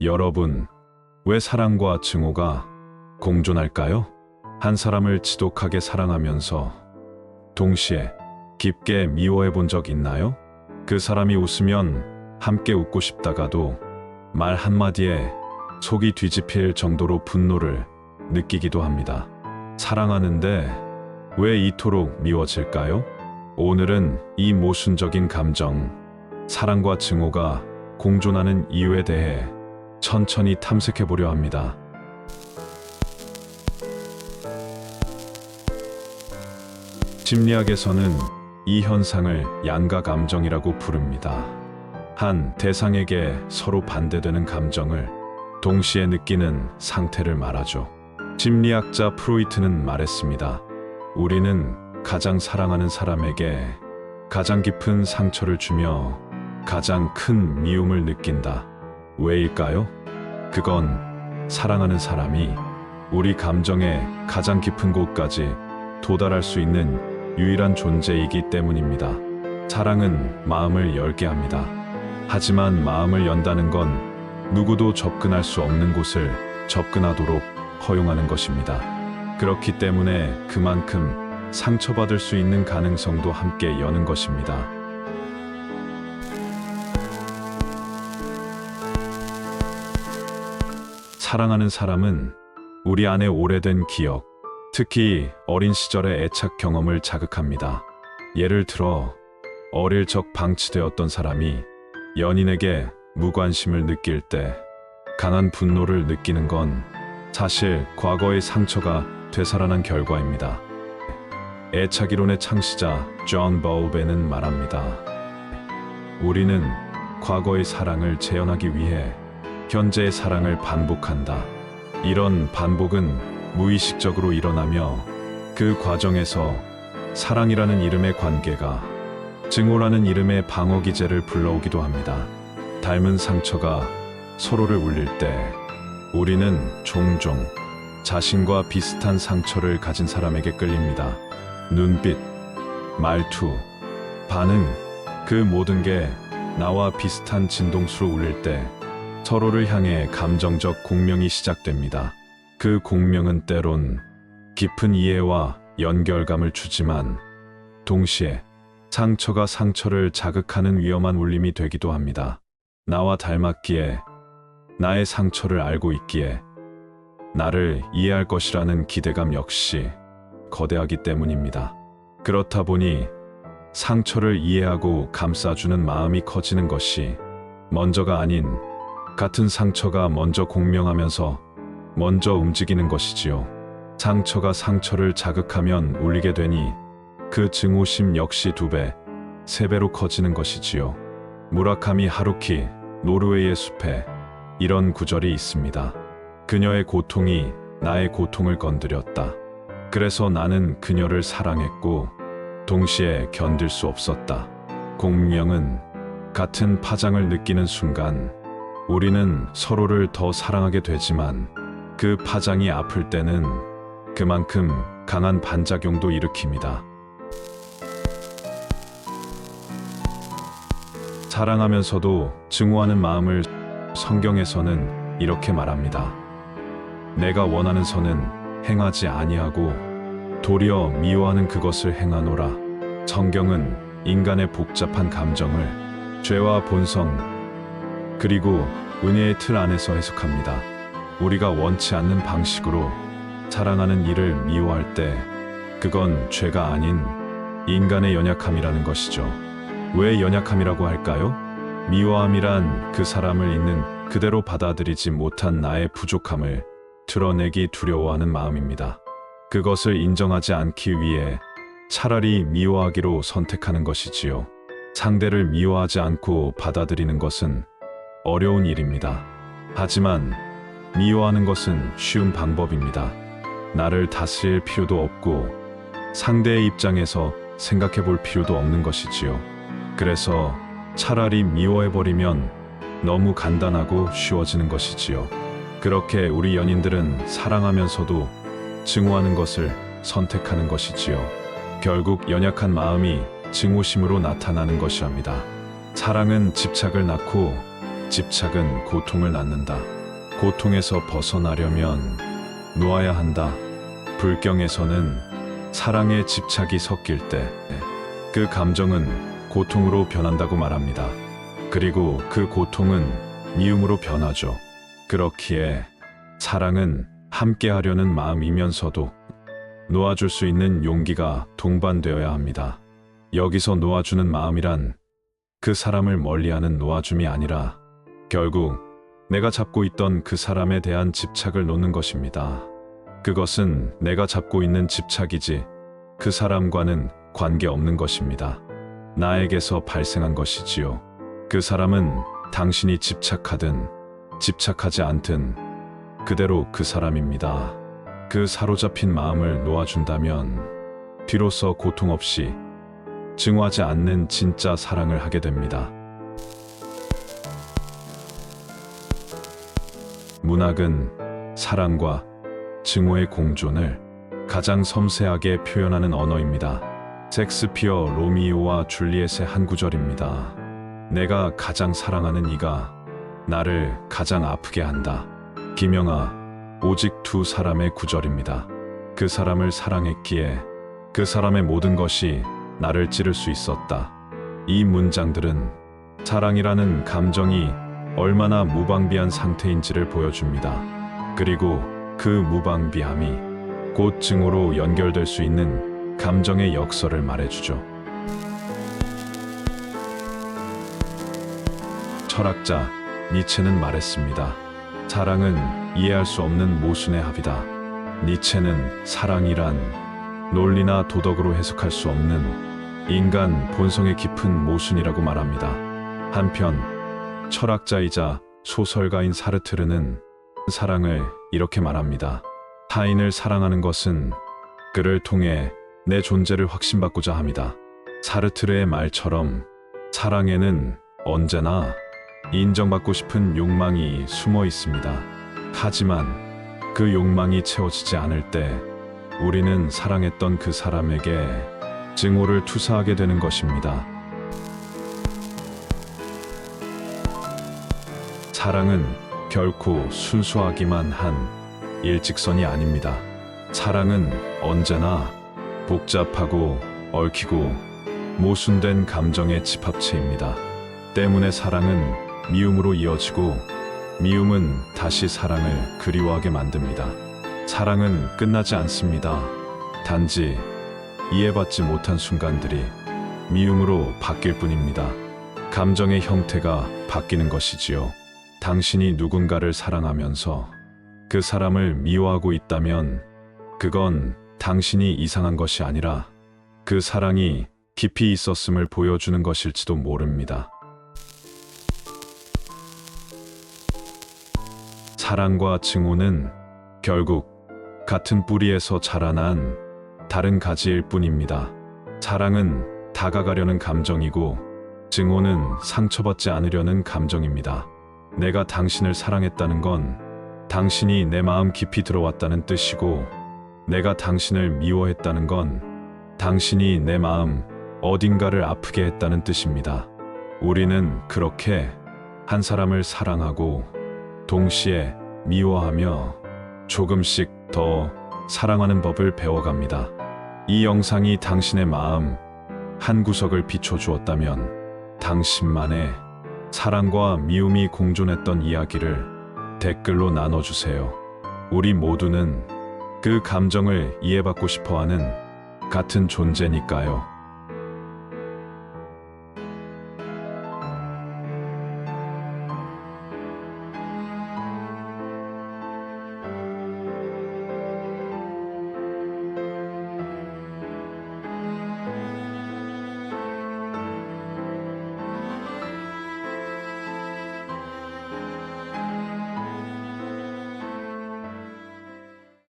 여러분, 왜 사랑과 증오가 공존할까요? 한 사람을 지독하게 사랑하면서 동시에 깊게 미워해 본 적 있나요? 그 사람이 웃으면 함께 웃고 싶다가도 말 한마디에 속이 뒤집힐 정도로 분노를 느끼기도 합니다. 사랑하는데 왜 이토록 미워질까요? 오늘은 이 모순적인 감정, 사랑과 증오가 공존하는 이유에 대해 천천히 탐색해 보려 합니다. 심리학에서는 이 현상을 양가 감정이라고 부릅니다. 한 대상에게 서로 반대되는 감정을 동시에 느끼는 상태를 말하죠. 심리학자 프로이트는 말했습니다. 우리는 가장 사랑하는 사람에게 가장 깊은 상처를 주며 가장 큰 미움을 느낀다. 왜일까요? 그건 사랑하는 사람이 우리 감정의 가장 깊은 곳까지 도달할 수 있는 유일한 존재이기 때문입니다. 사랑은 마음을 열게 합니다. 하지만 마음을 연다는 건 누구도 접근할 수 없는 곳을 접근하도록 허용하는 것입니다. 그렇기 때문에 그만큼 상처받을 수 있는 가능성도 함께 여는 것입니다. 사랑하는 사람은 우리 안에 오래된 기억, 특히 어린 시절의 애착 경험을 자극합니다. 예를 들어 어릴 적 방치되었던 사람이 연인에게 무관심을 느낄 때 강한 분노를 느끼는 건 사실 과거의 상처가 되살아난 결과입니다. 애착이론의 창시자 존 바울베는 말합니다. 우리는 과거의 사랑을 재현하기 위해 현재의 사랑을 반복한다. 이런 반복은 무의식적으로 일어나며 그 과정에서 사랑이라는 이름의 관계가 증오라는 이름의 방어 기제를 불러오기도 합니다. 닮은 상처가 서로를 울릴 때 우리는 종종 자신과 비슷한 상처를 가진 사람에게 끌립니다. 눈빛, 말투, 반응, 그 모든 게 나와 비슷한 진동수로 울릴 때 서로를 향해 감정적 공명이 시작됩니다. 그 공명은 때론 깊은 이해와 연결감을 주지만 동시에 상처가 상처를 자극하는 위험한 울림이 되기도 합니다. 나와 닮았기에, 나의 상처를 알고 있기에 나를 이해할 것이라는 기대감 역시 거대하기 때문입니다. 그렇다 보니 상처를 이해하고 감싸주는 마음이 커지는 것이 먼저가 아닌 같은 상처가 먼저 공명하면서 먼저 움직이는 것이지요. 상처가 상처를 자극하면 울리게 되니 그 증오심 역시 2배, 3배로 커지는 것이지요. 무라카미 하루키 노르웨이의 숲에 이런 구절이 있습니다. 그녀의 고통이 나의 고통을 건드렸다. 그래서 나는 그녀를 사랑했고 동시에 견딜 수 없었다. 공명은 같은 파장을 느끼는 순간 우리는 서로를 더 사랑하게 되지만 그 파장이 아플 때는 그만큼 강한 반작용도 일으킵니다. 사랑하면서도 증오하는 마음을 성경에서는 이렇게 말합니다. 내가 원하는 선은 행하지 아니하고 도리어 미워하는 그것을 행하노라. 성경은 인간의 복잡한 감정을 죄와 본성 그리고 은혜의 틀 안에서 해석합니다. 우리가 원치 않는 방식으로 사랑하는 이를 미워할 때 그건 죄가 아닌 인간의 연약함이라는 것이죠. 왜 연약함이라고 할까요? 미워함이란 그 사람을 있는 그대로 받아들이지 못한 나의 부족함을 드러내기 두려워하는 마음입니다. 그것을 인정하지 않기 위해 차라리 미워하기로 선택하는 것이지요. 상대를 미워하지 않고 받아들이는 것은 어려운 일입니다. 하지만 미워하는 것은 쉬운 방법입니다. 나를 다스릴 필요도 없고 상대의 입장에서 생각해 볼 필요도 없는 것이지요. 그래서 차라리 미워해버리면 너무 간단하고 쉬워지는 것이지요. 그렇게 우리 연인들은 사랑하면서도 증오하는 것을 선택하는 것이지요. 결국 연약한 마음이 증오심으로 나타나는 것이랍니다. 사랑은 집착을 낳고 집착은 고통을 낳는다. 고통에서 벗어나려면 놓아야 한다. 불경에서는 사랑에 집착이 섞일 때 그 감정은 고통으로 변한다고 말합니다. 그리고 그 고통은 미움으로 변하죠. 그렇기에 사랑은 함께하려는 마음이면서도 놓아줄 수 있는 용기가 동반되어야 합니다. 여기서 놓아주는 마음이란 그 사람을 멀리하는 놓아줌이 아니라 결국 내가 잡고 있던 그 사람에 대한 집착을 놓는 것입니다. 그것은 내가 잡고 있는 집착이지 그 사람과는 관계없는 것입니다. 나에게서 발생한 것이지요. 그 사람은 당신이 집착하든 집착하지 않든 그대로 그 사람입니다. 그 사로잡힌 마음을 놓아준다면 비로소 고통 없이 증오하지 않는 진짜 사랑을 하게 됩니다. 문학은 사랑과 증오의 공존을 가장 섬세하게 표현하는 언어입니다. 셰익스피어 로미오와 줄리엣의 한 구절입니다. 내가 가장 사랑하는 이가 나를 가장 아프게 한다. 김영하, 오직 두 사람의 구절입니다. 그 사람을 사랑했기에 그 사람의 모든 것이 나를 찌를 수 있었다. 이 문장들은 사랑이라는 감정이 얼마나 무방비한 상태인지를 보여줍니다. 그리고 그 무방비함이 곧 증오로 연결될 수 있는 감정의 역설을 말해주죠. 철학자 니체는 말했습니다. 사랑은 이해할 수 없는 모순의 합이다. 니체는 사랑이란 논리나 도덕으로 해석할 수 없는 인간 본성의 깊은 모순이라고 말합니다. 한편 철학자이자 소설가인 사르트르는 사랑을 이렇게 말합니다. 타인을 사랑하는 것은 그를 통해 내 존재를 확신받고자 합니다. 사르트르의 말처럼 사랑에는 언제나 인정받고 싶은 욕망이 숨어 있습니다. 하지만 그 욕망이 채워지지 않을 때 우리는 사랑했던 그 사람에게 증오를 투사하게 되는 것입니다. 사랑은 결코 순수하기만 한 일직선이 아닙니다. 사랑은 언제나 복잡하고 얽히고 모순된 감정의 집합체입니다. 때문에 사랑은 미움으로 이어지고 미움은 다시 사랑을 그리워하게 만듭니다. 사랑은 끝나지 않습니다. 단지 이해받지 못한 순간들이 미움으로 바뀔 뿐입니다. 감정의 형태가 바뀌는 것이지요. 당신이 누군가를 사랑하면서 그 사람을 미워하고 있다면 그건 당신이 이상한 것이 아니라 그 사랑이 깊이 있었음을 보여주는 것일지도 모릅니다. 사랑과 증오는 결국 같은 뿌리에서 자라난 다른 가지일 뿐입니다. 사랑은 다가가려는 감정이고 증오는 상처받지 않으려는 감정입니다. 내가 당신을 사랑했다는 건 당신이 내 마음 깊이 들어왔다는 뜻이고 내가 당신을 미워했다는 건 당신이 내 마음 어딘가를 아프게 했다는 뜻입니다. 우리는 그렇게 한 사람을 사랑하고 동시에 미워하며 조금씩 더 사랑하는 법을 배워갑니다. 이 영상이 당신의 마음 한 구석을 비춰주었다면 당신만의 사랑과 미움이 공존했던 이야기를 댓글로 나눠주세요. 우리 모두는 그 감정을 이해받고 싶어하는 같은 존재니까요.